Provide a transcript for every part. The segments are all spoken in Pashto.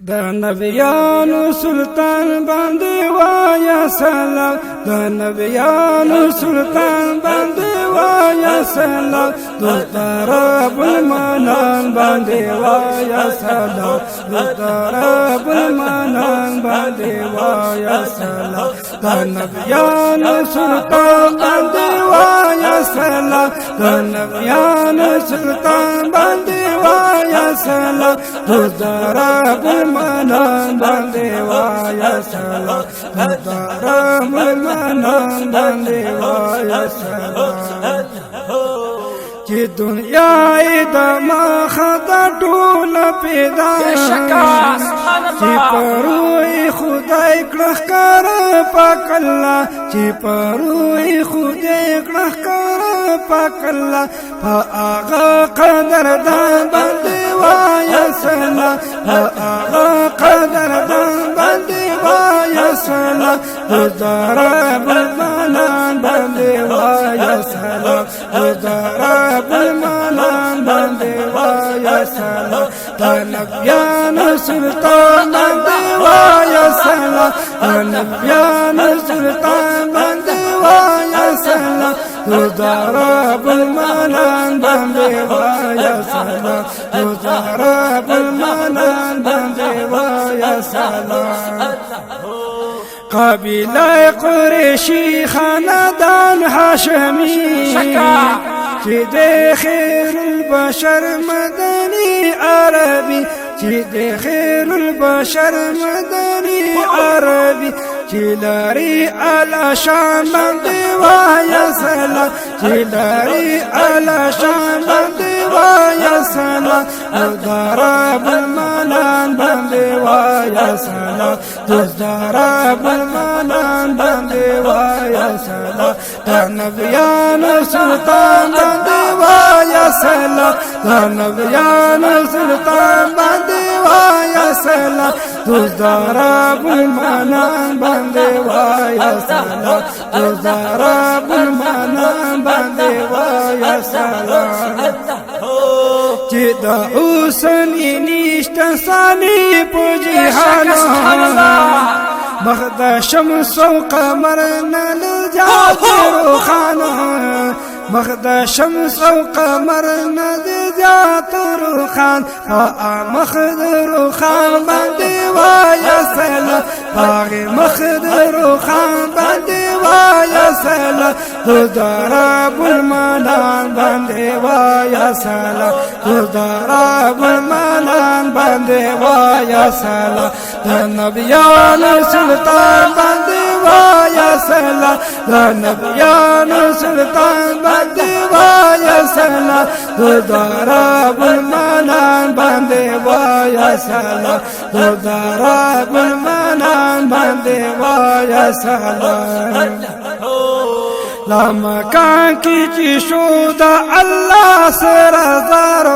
د نبیانو سلطان باندې وایا سلام، د نبیانو سلطان باندې وایا سلام، دوست رب المنان باندې وایا سلام، دوست رب المنان باندې وایا سلام، د نبیانو سلطان باندې وایا سلام، د نبیانو سلطان باندې وایا سلام، دوست رب المنان باندې وایا سلام، دوست رب المنان باندې وایا سلام. چې دنیا د مخه ټول پیدا چې پروي خدای کړه کار پاک الله، چې پروي خدای کړه کار پاک الله، په هغه قدردان باندې وایا سلام، په هغه قدردان باندې وایا سلام، دوست رب المنان باندې وایا سلام، دوست رب المنان باندې وایا سلام، د نبیانو سلطان باندې وایا سلام، د نبیانو سلطان باندې وایا سلام، دوست رب المنان باندې وایا سلام، دوست رب المنان باندې وایا سلام. قبیله قریشی خاندان هاشمی چې د خیر البشر مدنی عربي، چې د خیر البشر مدنی عربي، چې لري اعلی شان باندې وایا سلام، چې لري اعلی شان باندې وایا سلام، دوست رب المنان باندې وایا سلام، دوست رب المنان باندې وایا سلام، د نبیانو سلطان باندې وایا سلام، د نبیانو سلطان باندې وایا سلام، دوست رب المنان باندې وایا سلام، دوست رب المنان باندې وایا سلام. چې د حسن نشته ثاني په جهان، مخ د شمس او قمر نه لجات روخانه، مخ د شمس او قمر نه لجات روخان، مخ د روخان باندې وایا سلام، باغ مخ د روخان باندې وایا سلام، دوست رب المنان باندې وایا سلام، دوست رب المنان باندې وایا سلام، د نبیانو سلطان باندې وایا سلام، د نبیانو سلطان باندې وایا سلام، دوست رب المنان باندې وایا سلام، دوست رب المنان باندې وایا سلام. لا مکان کی چی شو دا اللہ سردار،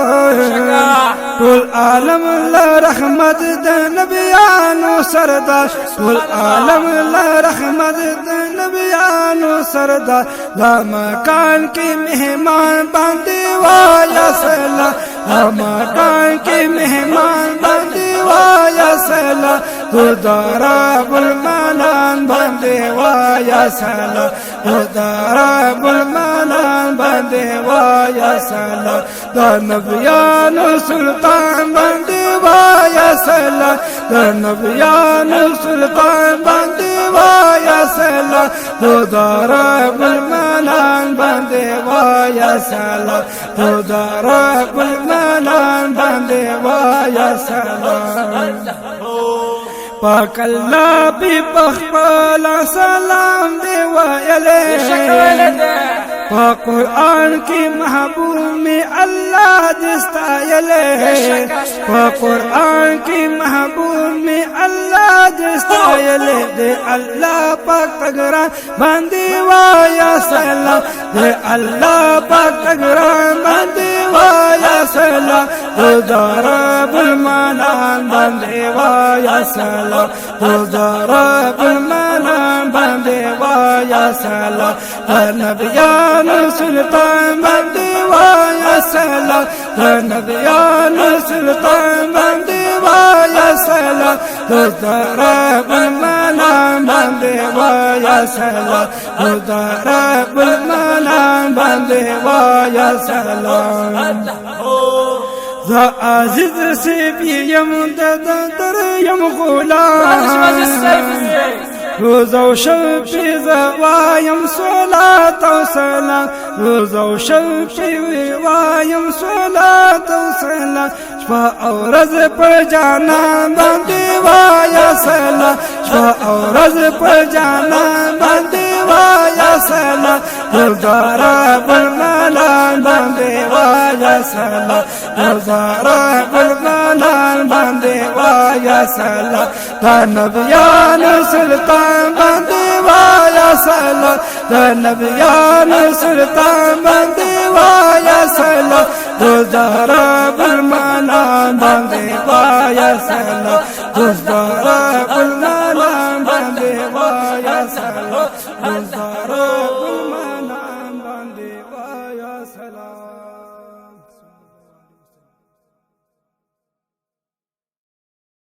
ټول عالم لرحمت د نبیانو سردار، ټول عالم لرحمت د نبیانو سردار، لا مکان کی مہمان باندې وایا سلام، لا مکان کی مہمان باندې وایا سلام، دوست رب المنان باندې وایا سلام، دوست رب المنان باندې وایا سلام، د نبیانو سلطان باندې وایا سلام، د نبیانو سلطان باندې وایا سلام، دوست رب المنان باندې وایا سلام، دوست رب المنان باندې وایا سلام. پاک الله بی بخبال سلام دی ویلے، پا قرآن کی محبوب میں اللہ دستایلے، پا قرآن کی محبوب میں اللہ دستایلے، دے اللہ پاک تگران باندی وایا سلام، دے اللہ پاک تگران باندی وایا سلام، دوست رب المنان باندی وایا سلام، دوست رب المنان باندی وایا سلام، نبیانو سلطان باندی وایا سلام، نبیانو سلطان باندی وایا सलाम रब المنام بندے وایا سلام رب المنام بندے وایا سلام ذا عزیز سے بھی یم در یم غلام روزا و شب وایم صلاة و سلام روزا و شب وایم صلاة و سلام شفا او رز پر جانا باندې وایا سلام شفا او رز پر جانا باندې وایا سلام روزا رب المنان باندې وایا سلام روزا رب المنان باندې وایا سلام تا نبیان سلطان باندې وایا سلام تا نبیان سلطان باندې وایا سلام روزا رب المنان باندې وایا سلام روزا